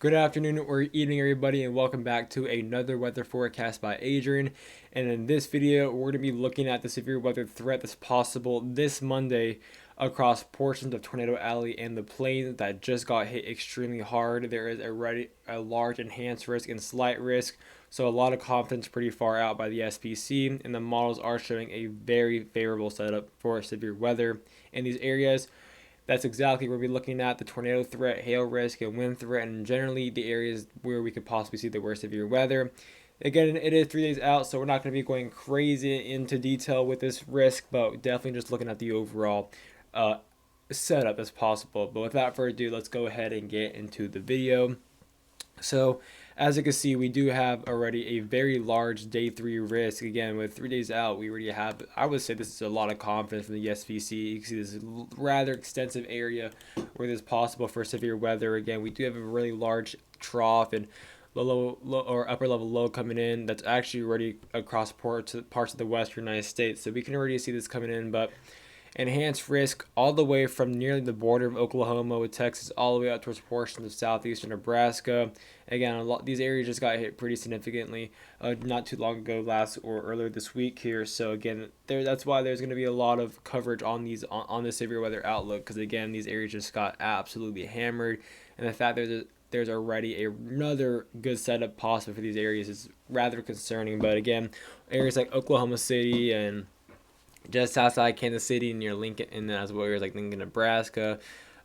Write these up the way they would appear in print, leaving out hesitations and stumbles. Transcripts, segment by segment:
Good afternoon or evening, everybody, and welcome back to another weather forecast by Adrian. And in this video, we're going to be looking at the severe weather threat that's possible this Monday across portions of Tornado Alley and the plains that just got hit extremely hard. There is already a large enhanced risk and slight risk, so a lot of confidence pretty far out by the SPC, and the models are showing a very favorable setup for severe weather in these areas. That's exactly where we're looking at the tornado threat, hail risk, and wind threat, and generally the areas where we could possibly see the worst severe weather. Again, it is 3 days out, so we're not going to be going crazy into detail with this risk, but definitely just looking at the overall uh, setup as possible. But without further ado, let's go ahead and get into the video. So, as you can see, we do have already a very large day 3 risk. Again, with 3 days out, we already have, I would say this is a lot of confidence from the SVC. You can see this rather extensive area where this is possible for severe weather. Again, we do have a really large trough and low or upper level low coming in that's actually already across parts of the western United States. So we can already see this coming in, but enhanced risk all the way from nearly the border of Oklahoma with Texas all the way up towards portions of southeastern Nebraska. Again, a lot these areas just got hit pretty significantly not too long ago, last or earlier this week here. So again, that's why there's going to be a lot of coverage on these on the severe weather outlook, because again, these areas just got absolutely hammered, and the fact there's already another good setup possible for these areas is rather concerning. But again, areas like Oklahoma City and just outside Kansas City near Lincoln, and then as well areas like Lincoln, Nebraska,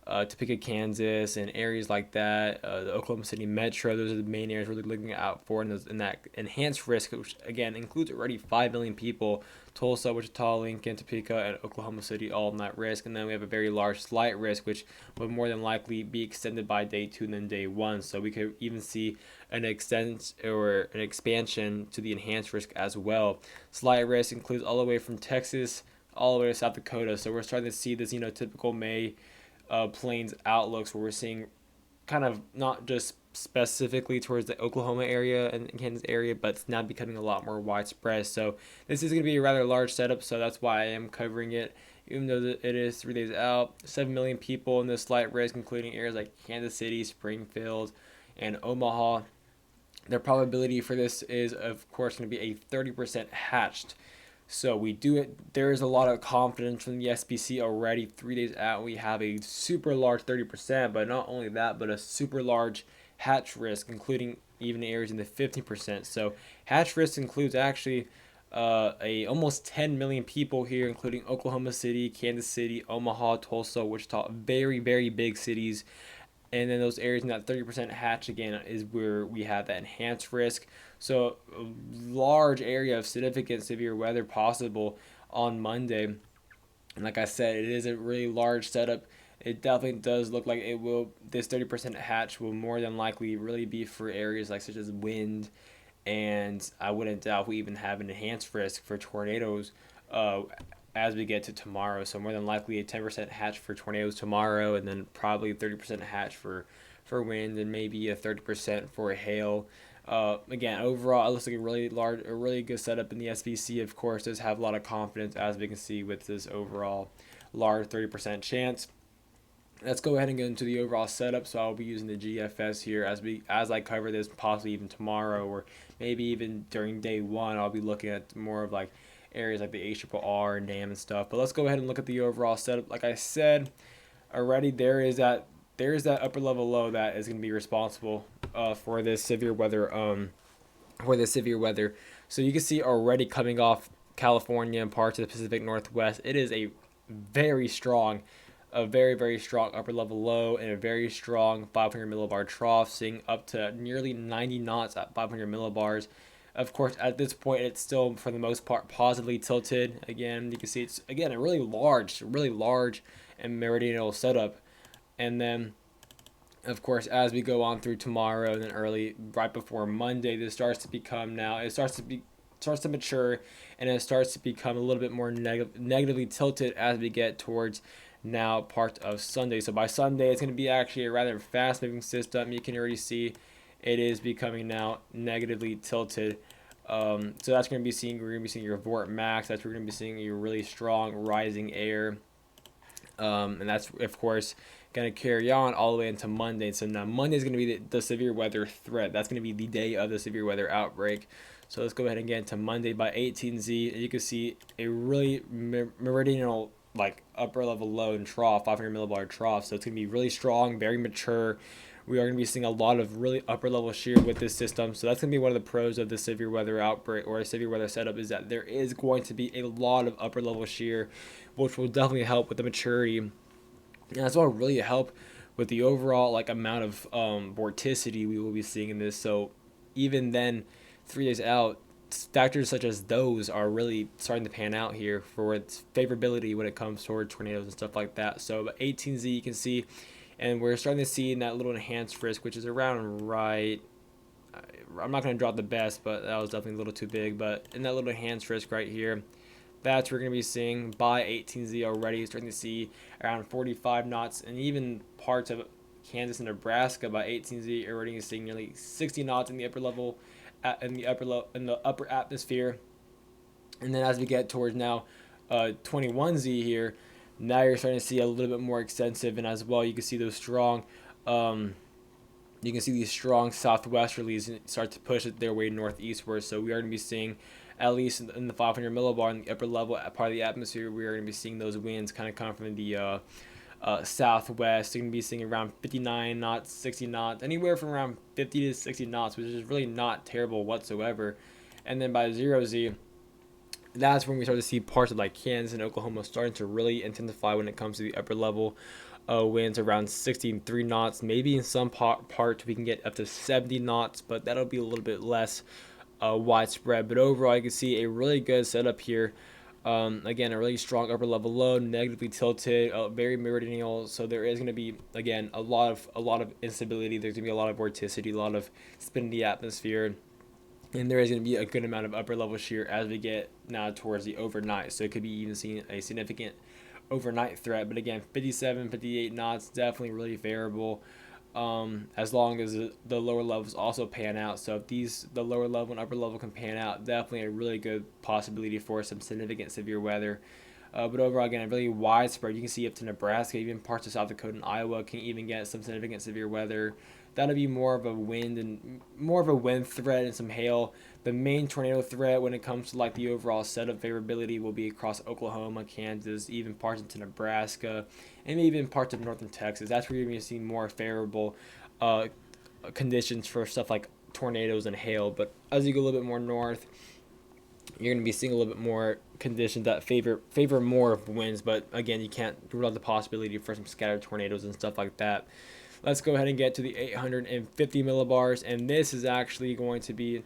Topeka, Kansas, and areas like that. The Oklahoma City Metro, those are the main areas we're looking out for in that enhanced risk, which again includes already 5 million people. Tulsa, Wichita, Lincoln, Topeka, and Oklahoma City all in that risk. And then we have a very large slight risk, which would more than likely be extended by day 2 than day 1. So we could even see an extent or an expansion to the enhanced risk as well. Slight risk includes all the way from Texas all the way to South Dakota. So we're starting to see this, typical May plains outlooks where we're seeing kind of not just specifically towards the Oklahoma area and Kansas area, but it's now becoming a lot more widespread. So this is going to be a rather large setup, so that's why I am covering it. Even though it is 3 days out, 7 million people in this slight risk, including areas like Kansas City, Springfield, and Omaha. The probability for this is, of course, going to be a 30% hatched. So we do it. There is a lot of confidence from the SBC already. 3 days out, we have a super large 30%, but not only that, but a super large hatch risk, including even areas in the 15%. So hatch risk includes actually a almost 10 million people here, including Oklahoma City, Kansas City, Omaha, Tulsa, Wichita, very, very big cities. And then those areas in that 30% hatch again is where we have that enhanced risk. So a large area of significant severe weather possible on Monday. And like I said, it is a really large setup. It definitely does look like it will. This 30% hatch will more than likely really be for areas like such as wind, and I wouldn't doubt we even have an enhanced risk for tornadoes as we get to tomorrow. So more than likely a 10% hatch for tornadoes tomorrow, and then probably 30% hatch for wind, and maybe a 30% for hail. Again, overall, it looks like a really good setup in the SVC. Of course, does have a lot of confidence, as we can see with this overall large 30% chance. Let's go ahead and get into the overall setup. So I'll be using the GFS here as I cover this, possibly even tomorrow, or maybe even during day 1. I'll be looking at more of like areas like the HRRR and DAM and stuff. But let's go ahead and look at the overall setup. Like I said already, there is that upper level low that is going to be responsible for this severe weather. So you can see already coming off California and parts of the Pacific Northwest, it is a very, very strong upper level low and a very strong 500 millibar trough, seeing up to nearly 90 knots at 500 millibars. Of course, at this point, it's still, for the most part, positively tilted. Again, you can see it's, again, a really large and meridional setup. And then, of course, as we go on through tomorrow and then early, right before Monday, this starts to become it starts to mature, and it starts to become a little bit more negatively tilted as we get towards now part of Sunday. So by Sunday, it's going to be actually a rather fast moving system. You can already see it is becoming now negatively tilted. So that's going to be seeing, we're going to be seeing your Vort Max. That's where we're going to be seeing your really strong rising air. And that's, of course, going to carry on all the way into Monday. So now Monday is going to be the severe weather threat. That's going to be the day of the severe weather outbreak. So let's go ahead and get into Monday by 18Z. You can see a really meridional, like upper level low and trough, 500 millibar trough. So it's going to be really strong, very mature. We are going to be seeing a lot of really upper level shear with this system. So that's going to be one of the pros of the severe weather outbreak or a severe weather setup, is that there is going to be a lot of upper level shear, which will definitely help with the maturity. And that's what will really help with the overall like amount of vorticity we will be seeing in this. So even then, 3 days out, factors such as those are really starting to pan out here for its favorability when it comes toward tornadoes and stuff like that. So 18Z you can see, and we're starting to see in that little enhanced risk, which is around right. I'm not going to drop the best, but that was definitely a little too big. But in that little enhanced risk right here, that's we're going to be seeing by 18Z already, starting to see around 45 knots, and even parts of Kansas and Nebraska by 18Z already seeing nearly 60 knots in the upper level, in the upper atmosphere. And then as we get towards now 21Z here, now you're starting to see a little bit more extensive, and as well you can see those strong you can see these strong southwesterlies start to push their way northeastward. So we are going to be seeing, at least in the 500 millibar in the upper level part of the atmosphere, we are going to be seeing those winds kind of come from the southwest. You're going to be seeing around 59 knots, 60 knots, anywhere from around 50 to 60 knots, which is really not terrible whatsoever. And then by 0Z, that's when we start to see parts of like Kansas and Oklahoma starting to really intensify when it comes to the upper level winds, around 63 knots. Maybe in some parts we can get up to 70 knots, but that'll be a little bit less widespread. But overall, you can see a really good setup here. Again, a really strong upper level low, negatively tilted, very meridional. So there is going to be, again, a lot of instability. There's going to be a lot of vorticity, a lot of spin in the atmosphere. And there is going to be a good amount of upper level shear as we get now towards the overnight. So it could be even seeing a significant overnight threat. But again, 57, 58 knots, definitely really favorable, as long as the lower levels also pan out. So if the lower level and upper level can pan out, definitely a really good possibility for some significant severe weather. But overall, again, a really widespread. You can see up to Nebraska, even parts of South Dakota and Iowa can even get some significant severe weather. That'll be more of a wind threat and some hail. The main tornado threat when it comes to like the overall setup favorability will be across Oklahoma, Kansas, even parts into Nebraska, and even parts of northern Texas. That's where you're going to see more favorable conditions for stuff like tornadoes and hail. But as you go a little bit more north, you're going to be seeing a little bit more conditions that favor more of winds. But again, you can't rule out the possibility for some scattered tornadoes and stuff like that. Let's go ahead and get to the 850 millibars, and this is actually going to be,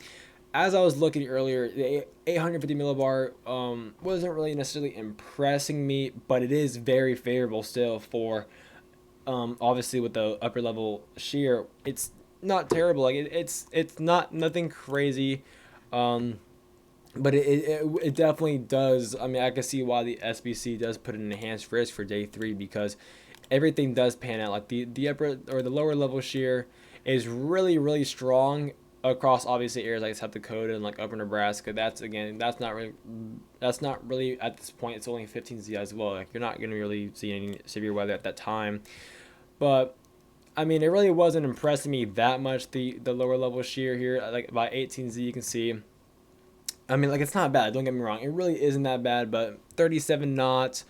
as I was looking earlier, the 850 millibar wasn't really necessarily impressing me, but it is very favorable still for, obviously with the upper level shear. It's not terrible, like it's not nothing crazy, but it definitely does. I mean, I can see why the SBC does put an enhanced risk for day 3, because everything does pan out. Like the upper or the lower level shear is really strong across obviously areas like South Dakota and like upper Nebraska. That's not really at this point. It's only 15Z as well. Like you're not gonna really see any severe weather at that time. But I mean, it really wasn't impressing me that much. The lower level shear here, like by 18Z, you can see. I mean, like it's not bad. Don't get me wrong. It really isn't that bad. But 37 knots.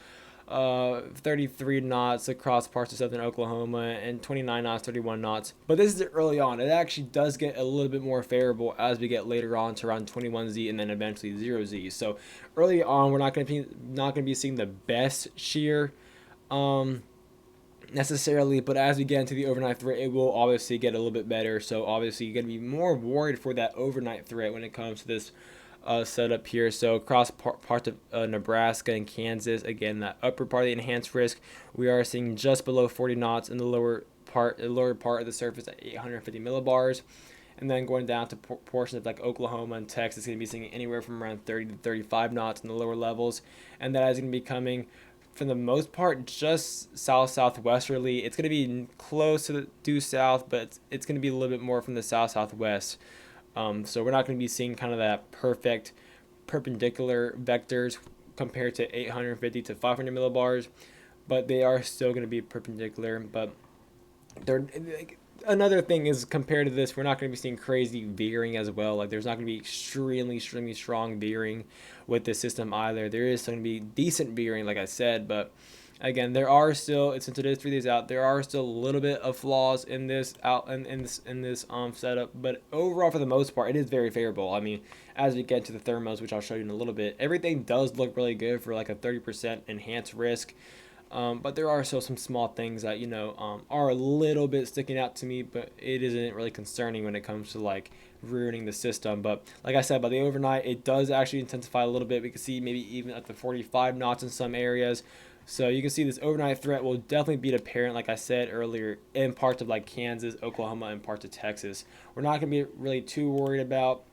33 knots across parts of southern Oklahoma, and 29 knots, 31 knots. But this is early on. It actually does get a little bit more favorable as we get later on to around 21Z and then eventually 0Z. So early on, we're not going to be seeing the best shear necessarily, but as we get into the overnight threat, it will obviously get a little bit better. So obviously you're going to be more worried for that overnight threat when it comes to this setup here. So across parts of Nebraska and Kansas, again, that upper part of the enhanced risk, we are seeing just below 40 knots in the lower part of the surface at 850 millibars. And then going down to portions of like Oklahoma and Texas, going to be seeing anywhere from around 30 to 35 knots in the lower levels. And that is going to be coming, for the most part, just southwesterly. It's going to be close to the due south, but it's going to be a little bit more from the southwest. So we're not going to be seeing kind of that perfect perpendicular vectors compared to 850 to 500 millibars. but they are still going to be perpendicular. But they're another thing is, compared to this, we're not going to be seeing crazy veering as well. Like, there's not going to be extremely strong veering with this system either. There is going to be decent veering, like I said, but again, there are still, since it is 3 days out, there are still a little bit of flaws in this setup. But overall, for the most part, it is very favorable. I mean, as we get to the thermos, which I'll show you in a little bit, everything does look really good for like a 30% enhanced risk. But there are still some small things that, are a little bit sticking out to me, but it isn't really concerning when it comes to like ruining the system. But like I said, by the overnight, it does actually intensify a little bit. We can see maybe even up to 45 knots in some areas. So you can see this overnight threat will definitely be apparent, like I said earlier, in parts of like Kansas, Oklahoma, and parts of Texas. We're not going to be really too worried about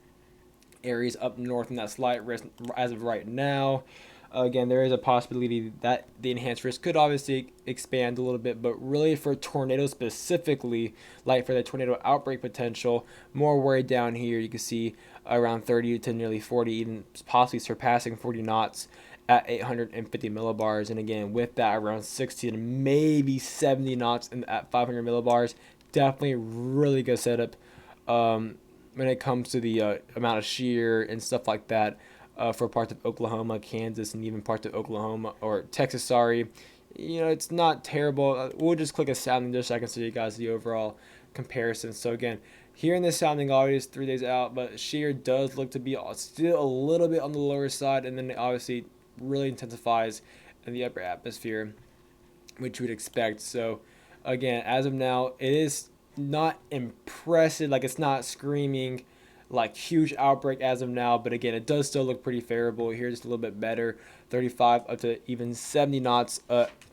areas up north in that slight risk as of right now. Again, there is a possibility that the enhanced risk could obviously expand a little bit, but really for tornadoes specifically, like for the tornado outbreak potential, more worried down here. You can see around 30 to nearly 40, even possibly surpassing 40 knots at 850 millibars. And again, with that, around 60 to maybe 70 knots at 500 millibars. Definitely really good setup when it comes to the amount of shear and stuff like that. For parts of Oklahoma, Kansas, and even parts of Oklahoma or Texas, sorry. It's not terrible. We'll just click a sounding just so I can show you guys the overall comparison. So again, here in this sounding, obviously 3 days out, but shear does look to be still a little bit on the lower side, and then it obviously really intensifies in the upper atmosphere, which you would expect. So again, as of now, it is not impressive. Like, it's not screaming like huge outbreak as of now, but again, it does still look pretty favorable. Here, just a little bit better, 35 up to even 70 knots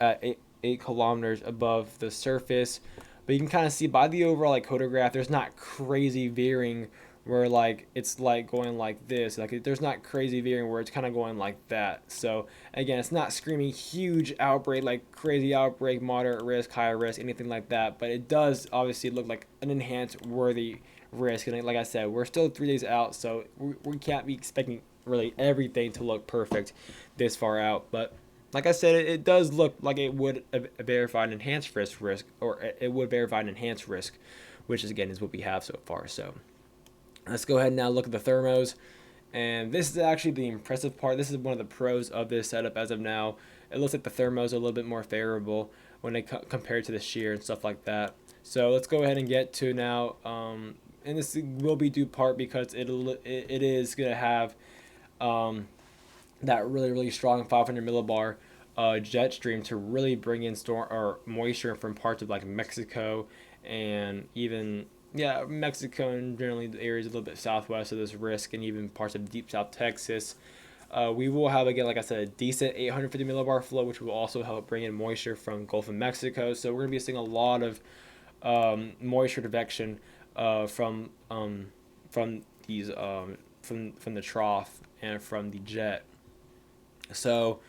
at 8 kilometers above the surface. But you can kind of see by the overall like photograph, there's not crazy veering where like it's like going like this. Like, there's not crazy veering where it's kind of going like that. So again, it's not screaming huge outbreak, like crazy outbreak, moderate risk, high risk, anything like that. But it does obviously look like an enhanced worthy risk. And like I said, we're still 3 days out, so we can't be expecting really everything to look perfect this far out. But like I said, it does look like it would verify an enhanced risk, or it would verify an enhanced risk, which is again is what we have so far. So let's go ahead and now look at the thermos. And this is actually the impressive part. This is one of the pros of this setup as of now. It looks like the thermos are a little bit more favorable when they compared to the shear and stuff like that. So let's go ahead and get to now, and this will be due part because it is going to have that really strong 500 millibar jet stream to really bring in storm or moisture from parts of like Mexico, and even Mexico, and generally the areas a little bit southwest of this risk, and even parts of deep South Texas. We will have, again, like I said, a decent 850 millibar flow, which will also help bring in moisture from Gulf of Mexico. So we're going to be seeing a lot of moisture convection from these from the trough and from the jet. So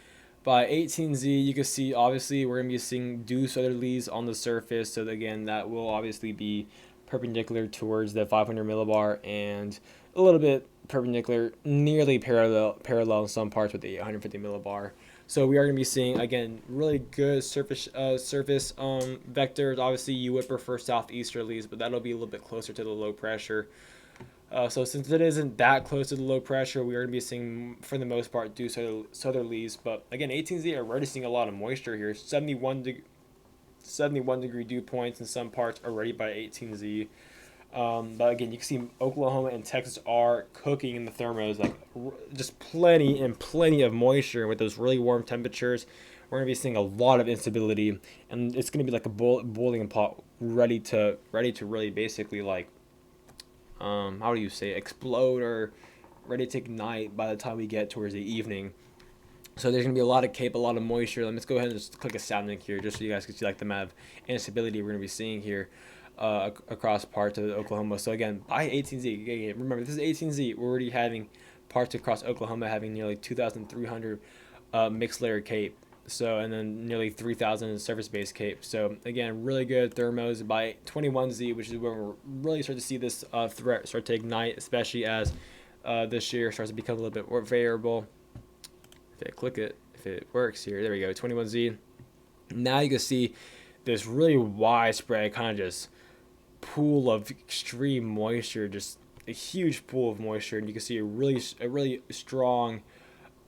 by 18Z, you can see obviously we're going to be seeing due southerlies on the surface. So again, that will obviously be perpendicular towards the 500 millibar and a little bit perpendicular, nearly parallel in some parts with the 850 millibar. So we are going to be seeing, again, really good surface vectors. Obviously, you would prefer southeasterlies, but that'll be a little bit closer to the low pressure. So since it isn't that close to the low pressure, we are going to be seeing, for the most part, due southerlies. But again, 18Z are already seeing a lot of moisture here. 71 degree dew points in some parts already by 18Z. But again, you can see Oklahoma and Texas are cooking in the thermos, like just plenty of moisture with those really warm temperatures. We're going to be seeing a lot of instability, and it's going to be like a boiling pot ready to really basically like, how do you say, explode or ready to ignite by the time we get towards the evening. So there's going to be a lot of cape, a lot of moisture. Let's go ahead and just click a sounding here just so you guys can see like the amount of instability we're going to be seeing here across parts of Oklahoma. So again, by 18Z, remember this is 18Z, we're already having parts across Oklahoma having nearly 2,300 mixed layer cape. So, and then nearly 3,000 surface-based cape. So again, really good thermos by 21Z, which is where we're really starting to see this threat start to ignite, especially as this year starts to become a little bit more variable. If I click it, if it works here, there we go, 21Z. Now you can see this really widespread kind of just pool of extreme moisture, just a huge pool of moisture, and you can see a really strong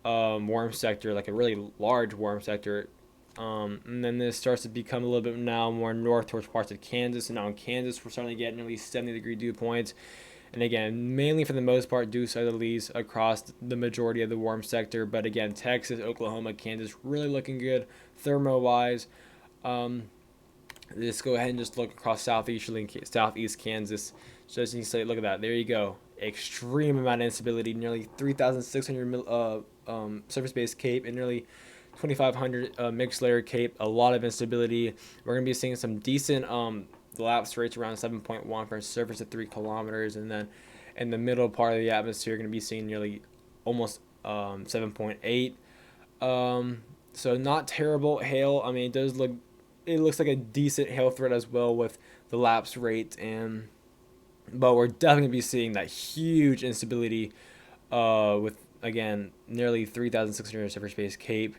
warm sector, like a really large warm sector. And then this starts to become a little bit now more north towards parts of Kansas. And now in Kansas, we're starting to get nearly 70-degree dew points. And again, mainly for the most part, dew southerlies across the majority of the warm sector. But again, Texas, Oklahoma, Kansas, really looking good thermo-wise. Um, let's go ahead and just look across southeast Kansas. So as you can see, look at that. There you go. Extreme amount of instability, nearly 3,600 surface-based CAPE and nearly 2,500 mixed layer CAPE. A lot of instability. We're going to be seeing some decent lapse rates around 7.1 for a surface of 3 kilometers, and then in the middle part of the atmosphere, you're going to be seeing nearly almost 7.8. So not terrible hail. I mean, it looks like a decent hail threat as well with the lapse rate, but we're definitely gonna be seeing that huge instability with again nearly 3,600 surface CAPE.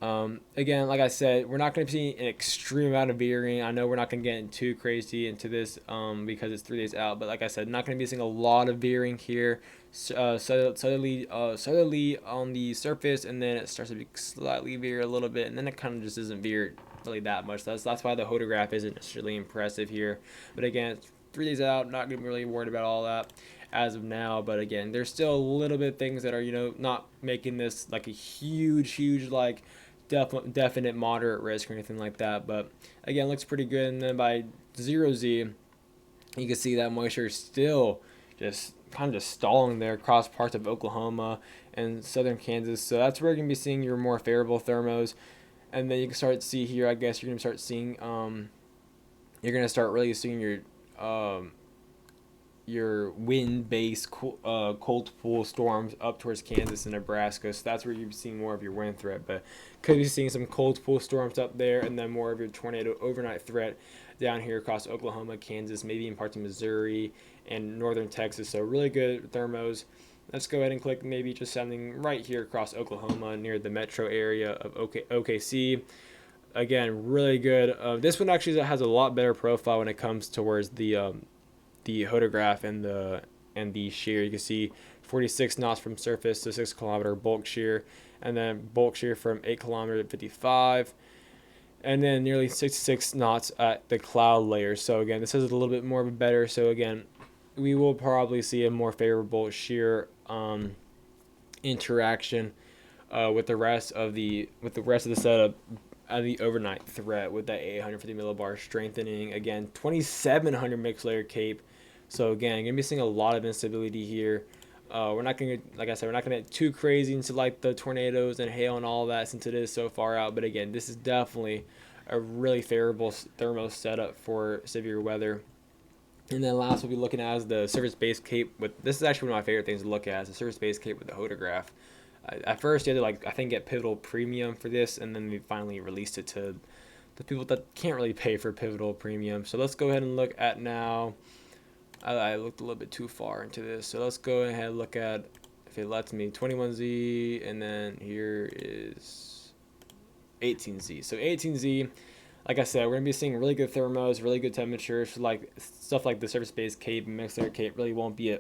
Again, like I said, we're not going to see an extreme amount of veering. I know we're not going to get too crazy into this because it's 3 days out. But like I said, not going to be seeing a lot of veering here. Southerly on the surface, and then it starts to be slightly veer a little bit, and then it kind of just isn't veered really that much. That's why the hodograph isn't necessarily impressive here. But again, it's 3 days out. Not going to be really worried about all that as of now. But again, there's still a little bit of things that are not making this like a huge like definite moderate risk or anything like that. But again, looks pretty good. And then by 0Z, you can see that moisture is still just kind of just stalling there across parts of Oklahoma and southern Kansas. So that's where you're going to be seeing your more favorable thermos. And then you can start to see here, I guess you're going to start seeing, you're going to start really seeing your wind-based cold pool storms up towards Kansas and Nebraska. So that's where you're seeing more of your wind threat. But could be seeing some cold pool storms up there, and then more of your tornado overnight threat down here across Oklahoma, Kansas, maybe in parts of Missouri and northern Texas. So really good thermos. Let's go ahead and click maybe just something right here across Oklahoma near the metro area of OKC. Again, really good. This one actually has a lot better profile when it comes towards the hodograph and the shear. You can see 46 knots from surface to 6 kilometer bulk shear, and then bulk shear from 8 kilometer to 55, and then nearly 66 knots at the cloud layer. So again, this is a little bit more of a better. So again, we will probably see a more favorable shear interaction with the rest of the setup at the overnight threat with that 850 millibar strengthening. Again, 2,700 mixed layer CAPE. So again, gonna be seeing a lot of instability here. We're not gonna, like I said, we're not gonna get too crazy into like the tornadoes and hail and all that since it is so far out. But again, this is definitely a really favorable thermo setup for severe weather. And then last we'll be looking at is the surface-based CAPE. This is actually one of my favorite things to look at, is the surface-based CAPE with the hodograph. At first, you had to get Pivotal Premium for this, and then we finally released it to the people that can't really pay for Pivotal Premium. So let's go ahead and look at now. I looked a little bit too far into this, so let's go ahead and look at, if it lets me, 21Z, and then here is 18Z. So 18Z, like I said, we're going to be seeing really good thermos, really good temperatures. Like stuff like the surface-based CAPE and mixed layer CAPE really won't be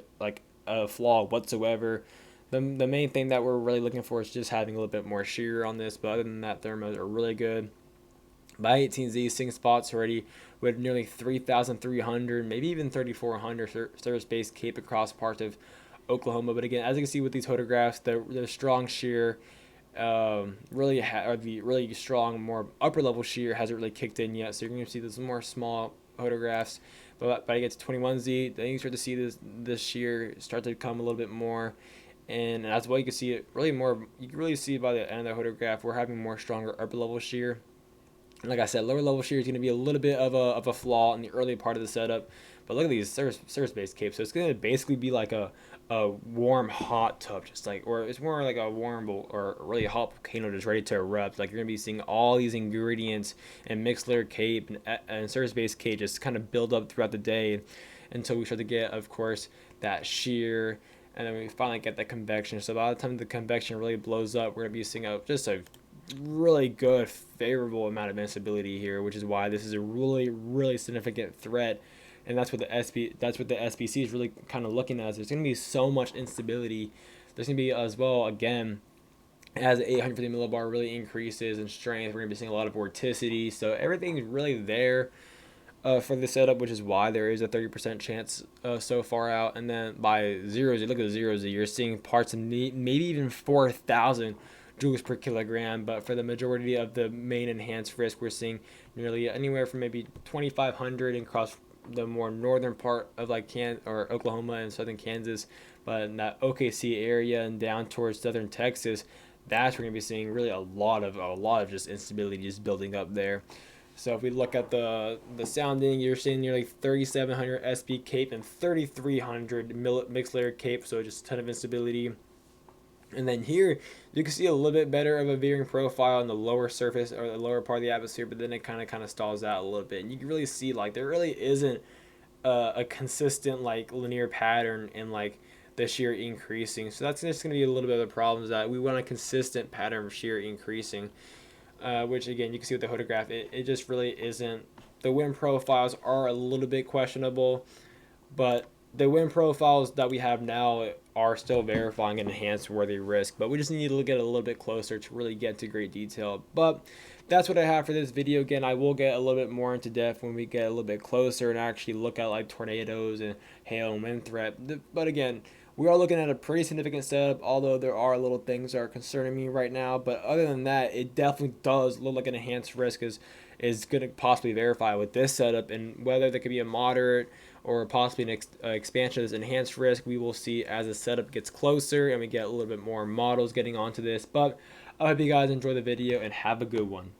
a flaw whatsoever. The main thing that we're really looking for is just having a little bit more shear on this, but other than that, thermos are really good. By 18Z, seeing spots already with nearly 3,300, maybe even 3,400 surface-based CAPE across parts of Oklahoma. But again, as you can see with these photographs, the strong shear, or the really strong, more upper level shear hasn't really kicked in yet. So you're going to see this more small photographs. But by you get to 21Z, then you start to see this shear start to come a little bit more. And as well, you can see it really more. You can really see by the end of the photograph, we're having more stronger upper level shear. Like I said, lower level shear is going to be a little bit of a flaw in the early part of the setup. But look at these surface-based CAPEs. So it's going to basically be like a warm hot tub, or it's more like a warm or a really hot volcano just ready to erupt. Like you're going to be seeing all these ingredients and mixed layer CAPE and surface-based CAPE just kind of build up throughout the day until we start to get, of course, that shear. And then we finally get that convection. So by the time the convection really blows up, we're going to be seeing just a really good, favorable amount of instability here, which is why this is a really significant threat. And that's what the SBC is really kind of looking at. There's going to be so much instability. There's going to be as well, again, as the 850 millibar really increases in strength, we're going to be seeing a lot of vorticity. So everything's really there for the setup, which is why there is a 30% chance so far out. And then by zeros, you look at the zeros, you're seeing parts of maybe even 4,000 joules per kilogram. But for the majority of the main enhanced risk, we're seeing nearly anywhere from maybe 2,500 across the more northern part of like Oklahoma and southern Kansas, but in that OKC area and down towards southern Texas, that's where we're gonna be seeing really a lot of just instability just building up there. So if we look at the sounding, you're seeing nearly 3,700 SB cape and 3,300 mixed layer cape, so just a ton of instability. And then here, you can see a little bit better of a veering profile in the lower surface or the lower part of the atmosphere, but then it kind of stalls out a little bit. And you can really see like there really isn't a consistent like linear pattern in like the shear increasing. So that's just going to be a little bit of the problem, is that we want a consistent pattern of shear increasing, which again, you can see with the photograph, it just really isn't. The wind profiles are a little bit questionable, but the wind profiles that we have now are still verifying an enhanced worthy risk, but we just need to look at it a little bit closer to really get into great detail. But that's what I have for this video. Again, I will get a little bit more into depth when we get a little bit closer and actually look at like tornadoes and hail and wind threat. But again, we are looking at a pretty significant setup, although there are little things that are concerning me right now. But other than that, it definitely does look like an enhanced risk is going to possibly verify with this setup, and whether there could be a moderate or possibly an expansion of this enhanced risk, we will see as the setup gets closer and we get a little bit more models getting onto this. But I hope you guys enjoy the video and have a good one.